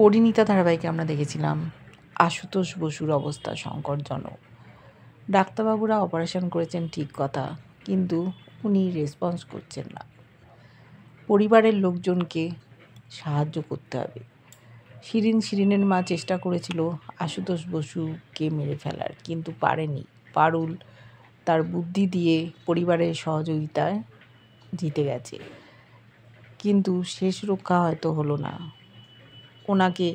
পরিণীতা ধারাবাহিকে আমরা দেখেছিলাম আশুতোষ বসুর অবস্থা সংকটজনক। ডাক্তারবাবুরা অপারেশন করেছেন ঠিক কথা, কিন্তু উনি রেসপন্স করছেন না। পরিবারের লোকজনকে সাহায্য করতে হবে। শিরিনের মা চেষ্টা করেছিল আশুতোষ বসুকে মেরে ফেলার, কিন্তু পারেনি। পারুল তার বুদ্ধি দিয়ে পরিবারের সহযোগিতায় জিতে গেছে, কিন্তু শেষ রক্ষা হয়তো হলো না। ওনাকে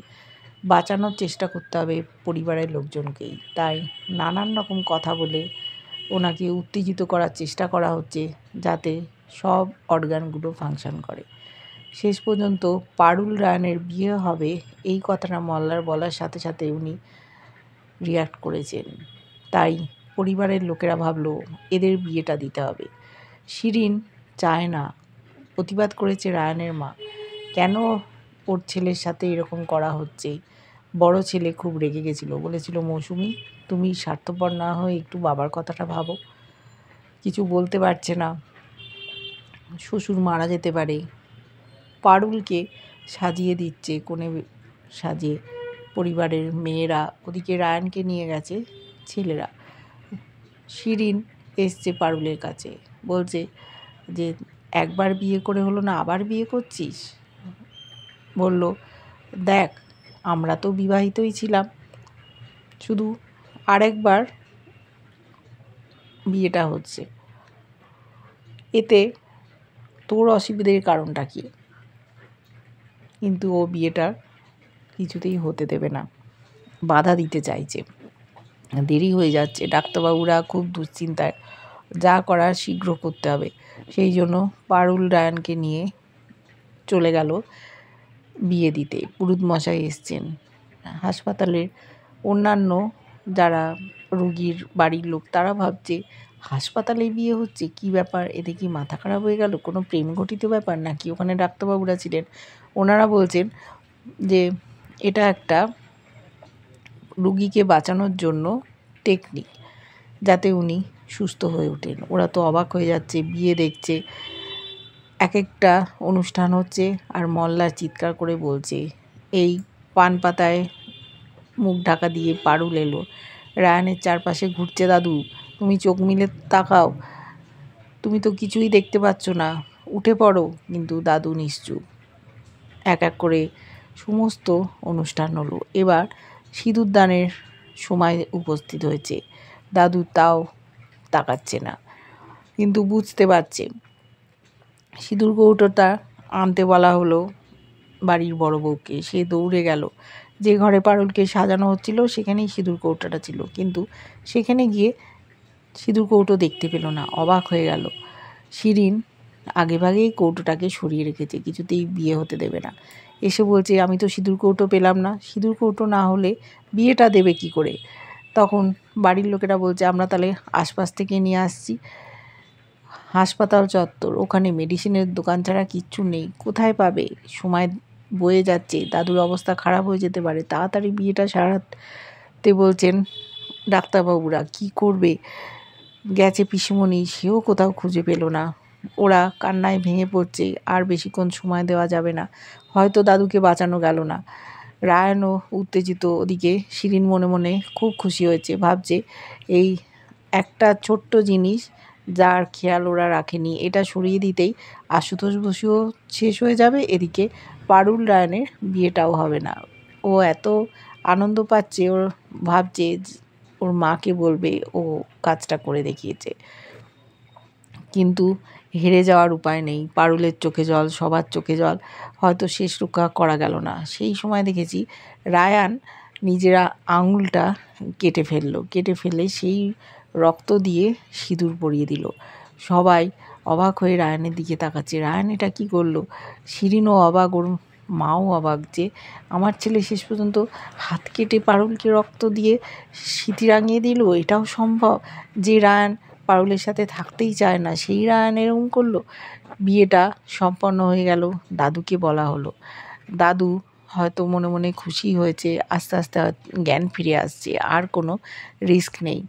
বাঁচানোর চেষ্টা করতে হবে পরিবারের লোকজনকেই। তাই নানান রকম কথা বলে ওনাকে উত্তেজিত করার চেষ্টা করা হচ্ছে, যাতে সব অর্গানগুলো ফাংশন করে। শেষ পর্যন্ত পারুল রায়ানের বিয়ে হবে এই কথাটা মল্লার বলার সাথে সাথে উনি রিয়্যাক্ট করেছেন। তাই পরিবারের লোকেরা ভাবলো এদের বিয়েটা দিতে হবে। শিরিন চায় না, প্রতিবাদ করেছে রায়ানের মা, কেন ওর ছেলের সাথে এরকম করা হচ্ছে। বড় ছেলে খুব রেগে গেছিলো, বলেছিল মৌসুমি তুমি স্বার্থপর না হয়ে একটু বাবার কথাটা ভাবো। কিছু বলতে পারছে না, শ্বশুর মারা যেতে পারে। পারুলকে সাজিয়ে দিচ্ছে, কোণে সাজিয়ে পরিবারের মেয়েরা। ওদিকে রায়ানকে নিয়ে গেছে ছেলেরা। শিরিন এসছে পারুলের কাছে, বলছে যে একবার বিয়ে করে হলো না, আবার বিয়ে করছিস। বলল দেখ আমরা তো বিবাহিতই ছিলাম, শুধু আরেকবার বিয়েটা হচ্ছে, এতে তোর অসুবিধের কারণটা কি? কিন্তু ও বিয়েটা কিছুতেই হতে দেবে না, বাধা দিতে চাইছে। দেরি হয়ে যাচ্ছে, ডাক্তারবাবুরা খুব দুশ্চিন্তায়, যা করার শীঘ্র করতে হবে। সেই জন্য পারুল রায়ানকে নিয়ে চলে গেল বিয়ে দিতে। পুরুত মশাই এসছেন। হাসপাতালের অন্যান্য যারা রোগীর বাড়ির লোক, তারা ভাবছে হাসপাতালে বিয়ে হচ্ছে, কি ব্যাপার, এতে কি মাথা খারাপ হয়ে গেল, কোনো প্রেম ঘটিত ব্যাপার নাকি? ওখানে ডাক্তারবাবুরা ছিলেন, ওনারা বলছেন যে এটা একটা রুগীকে বাঁচানোর জন্য টেকনিক, যাতে উনি সুস্থ হয়ে ওঠেন। ওরা তো অবাক হয়ে যাচ্ছে, বিয়ে দেখছে, এক একটা অনুষ্ঠান হচ্ছে, আর মল্লা চিৎকার করে বলছে। এই পান পাতায় মুখ ঢাকা দিয়ে পারুল এলো, রায়ানের চারপাশে ঘুরছে। দাদু তুমি চোখ মিলে তাকাও, তুমি তো কিছুই দেখতে পাচ্ছ না, উঠে পড়ো। কিন্তু দাদু নিশ্চুপ। এক এক করে সমস্ত অনুষ্ঠান হলো। এবার সিঁদুরদানের সময় উপস্থিত হয়েছে। দাদু তাও তাকাচ্ছে না, কিন্তু বুঝতে পারছে। সিঁদুর কৌটোটা আনতে বলা হলো বাড়ির বড় বউকে। সে দৌড়ে গেল। যে ঘরে পারুলকে সাজানো হচ্ছিল সেখানেই সিঁদুর কৌটোটা ছিল, কিন্তু সেখানে গিয়ে সিঁদুর কৌটো দেখতে পেল না। অবাক হয়ে গেল। শিরিন আগেভাগেই কৌটোটাকে সরিয়ে রেখেছে, কিছুতেই বিয়ে হতে দেবে না। এসে বলছে আমি তো সিঁদুর কৌটো পেলাম না, সিঁদুর কৌটো না হলে বিয়েটা দেবে কি করে? তখন বাড়ির লোকেরা বলছে আমরা তাহলে আশপাশ থেকে নিয়ে আসছি। হাসপাতাল চত্বর, ওখানে মেডিসিনের দোকান ছাড়া কিচ্ছু নেই, কোথায় পাবে? সময় বয়ে যাচ্ছে, দাদুর অবস্থা খারাপ হয়ে যেতে পারে, তাড়াতাড়ি বিয়েটা সারাতে বলছেন ডাক্তারবাবুরা। কি করবে? গেছে পিসিমণি, সেও কোথাও খুঁজে পেল না। ওরা কান্নায় ভেঙে পড়ছে, আর বেশিক্ষণ সময় দেওয়া যাবে না, হয়তো দাদুকে বাঁচানো গেল না। রায়ানও উত্তেজিত। ওদিকে শিরিন মনে মনে খুব খুশি হয়েছে, ভাবছে এই একটা ছোট্ট জিনিস যার খেয়াল ওরা রাখেনি, এটা সরিয়ে দিতেই আশুতোষ বসুও শেষ হয়ে যাবে, এদিকে পারুল রায়ানের বিয়েটাও হবে না। ও এত আনন্দ পাচ্ছে, ওর ভাবছে ওর মাকে বলবে ও কাজটা করে দেখিয়েছে। কিন্তু হেরে যাওয়ার উপায় নেই। পারুলের চোখে জল, সবার চোখে জল, হয়তো শেষ রক্ষা করা গেল না। সেই সময় দেখেছি রায়ান নিজেরা আঙুলটা কেটে ফেললো, কেটে ফেলে সেই রক্ত দিয়ে সিঁদুর পরিয়ে দিল। সবাই অবাক হয়ে রায়ানের দিকে তাকাচ্ছে, রায়ান এটা কী করলো? শিরিনও অবাক, ওর মাও অবাক যে আমার ছেলে শেষ পর্যন্ত হাত কেটে পারুলকে রক্ত দিয়ে স্মৃতি রাঙিয়ে দিল, এটাও সম্ভব? যে রায়ান পারুলের সাথে থাকতেই চায় না, সেই রায়ান এরকম করলো। বিয়েটা সম্পন্ন হয়ে গেল। দাদুকে বলা হলো। দাদু হয়তো মনে মনে খুশি হয়েছে, আস্তে আস্তে জ্ঞান ফিরে আসছে, আর কোনো রিস্ক নেই।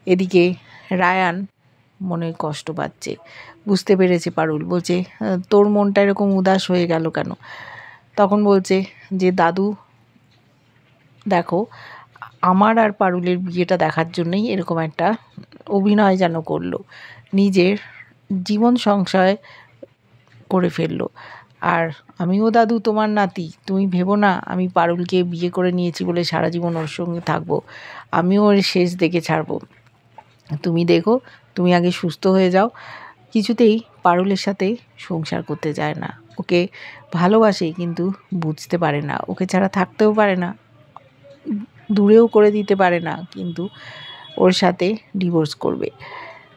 এদিকে রায়ান মনে কষ্ট পাচ্ছে, বুঝতে পেরেছে পারুল। বলছে তোর মনটা এরকম উদাস হয়ে গেল কেন? তখন বলছে যে দাদু দেখো, আমার আর পারুলের বিয়েটা দেখার জন্যই এরকম একটা অভিনয় যেন করলো, নিজের জীবন সংশয় করে ফেললো। আর আমিও দাদু তোমার নাতি, তুমি ভেবো না আমি পারুলকে বিয়ে করে নিয়েছি বলে সারা জীবন ওর সঙ্গে থাকবো, আমিও ওর শেষ দেখে ছাড়বো। তুমি দেখো, তুমি আগে সুস্থ হয়ে যাও। কিছুতেই পারুলের সাথে সংসার করতে চায় না, ওকে ভালোবাসে কিন্তু বুঝতে পারে না, ওকে ছাড়া থাকতেও পারে না, দূরেও করে দিতে পারে না, কিন্তু ওর সাথে ডিভোর্স করবে।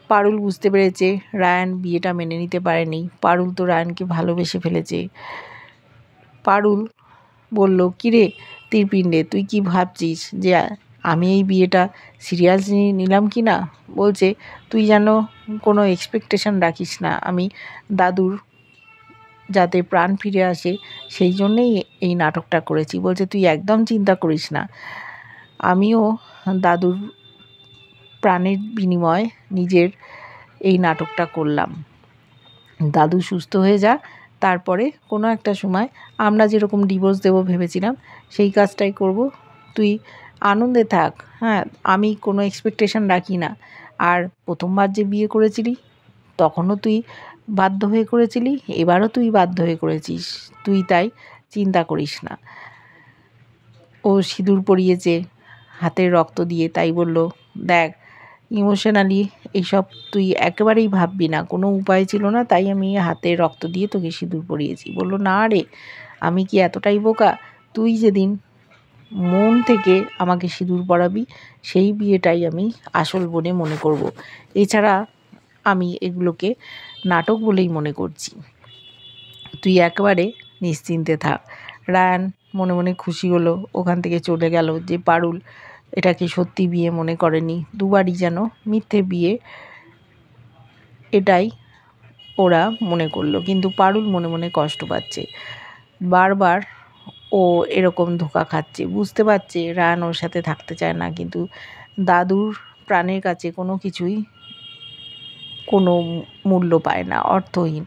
পারুল বুঝতে পেরেছে রায়ান বিয়েটা মেনে নিতে পারেনি, পারুল তো রায়ানকে ভালোবেসে ফেলেছে। পারুল বলল, কিরে তীরপিণ্ডে, তুই কি ভাবছিস যে আমি এই বিয়েটা সিরিয়াস নিলাম কি না? বলছে, তুই যেন কোনো এক্সপেকটেশন রাখিস না, আমি দাদুর যাতে প্রাণ ফিরে আসে সেই জন্যেই এই নাটকটা করেছি। বলছে, তুই একদম চিন্তা করিস না, আমিও দাদুর প্রাণের বিনিময়ে নিজের এই নাটকটা করলাম। দাদু সুস্থ হয়ে যা, তারপরে কোনো একটা সময় আমরা যেরকম ডিভোর্স দেবো ভেবেছিলাম সেই কাজটাই করব, তুই আনন্দে থাক। হ্যাঁ, আমি কোনো এক্সপেকটেশন রাখি না। আর প্রথমবার যে বিয়ে করেছিলি তখনও তুই বাধ্য হয়ে করেছিলি, এবারও তুই বাধ্য হয়ে করেছিস, তুই তাই চিন্তা করিস না। ও সিঁদুর পরিয়েছে হাতের রক্ত দিয়ে, তাই বলল, দেখ ইমোশনালি এইসব তুই একেবারেই ভাববি না, কোনো উপায় ছিল না, তাই আমি হাতে রক্ত দিয়ে তোকে সিঁদুর পরিয়েছি। বলল, না রে, আমি কি এতটাই বোকা? তুই যেদিন মন থেকে আমাকে সিঁদুর পরাবি সেই বিয়েটাই আমি আসল বলে মনে করব, এছাড়া আমি এগুলোকে নাটক বলেই মনে করছি, তুই একেবারে নিশ্চিন্তে থাক। রায়ান মনে মনে খুশি হলো, ওখান থেকে চলে গেল। যে পারুল এটাকে সত্যি বিয়ে মনে করেনি, দুবারই যেন মিথ্যে বিয়ে, এটাই ওরা মনে করলো। কিন্তু পারুল মনে মনে কষ্ট পাচ্ছে, বারবার ও এরকম ধোঁকা খাচ্ছে, বুঝতে পারছে রায়ান ওর সাথে থাকতে চায় না, কিন্তু দাদুর প্রাণের কাছে কোনো কিছুই কোনো মূল্য পায় না, অর্থহীন,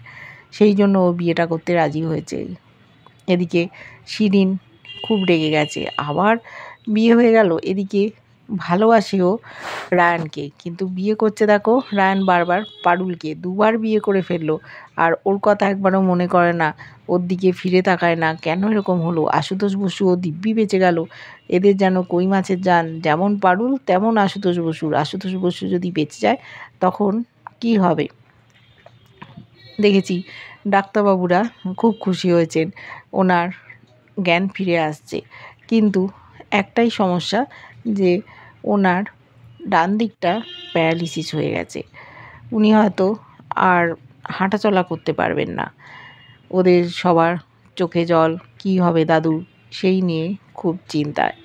সেই জন্য ও বিয়েটা করতে রাজি হয়েছে। এদিকে শিরিন খুব রেগে গেছে, আবার বিয়ে হয়ে গেল, এদিকে ভালোবাসেও রায়ানকে, কিন্তু বিয়ে করছে দেখো রায়ান বারবার পারুলকে, দুবার বিয়ে করে ফেললো, আর ওর কথা একবারও মনে করে না, ওর দিকে ফিরে তাকায় না। কেন এরকম হলো? আশুতোষ বসু ও দিব্যি বেঁচে গেল, এদের যেন কই মাছের জান, যেমন পারুল তেমন আশুতোষ বসুর। আশুতোষ বসু যদি বেঁচে যায় তখন কি হবে? দেখেছি ডাক্তারবাবুরা খুব খুশি হয়েছেন, ওনার জ্ঞান ফিরে আসছে, কিন্তু একটাই সমস্যা যে ওনার ডান দিকটা প্যারালিসিস হয়ে গেছে, উনি হয়তো আর হাঁটাচলা করতে পারবেন না। ওদের সবার চোখে জল, কি হবে দাদুর, সেই নিয়ে খুব চিন্তায়।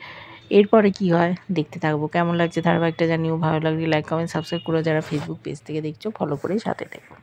এরপরে কি হয় দেখতে থাকবো। কেমন লাগছে ধারাবাহিকটা জানিও, ভালো লাগলে লাইক কমেন্ট সাবস্ক্রাইব করে যারা ফেসবুক পেজ থেকে দেখছো ফলো করে সাথে থেকো।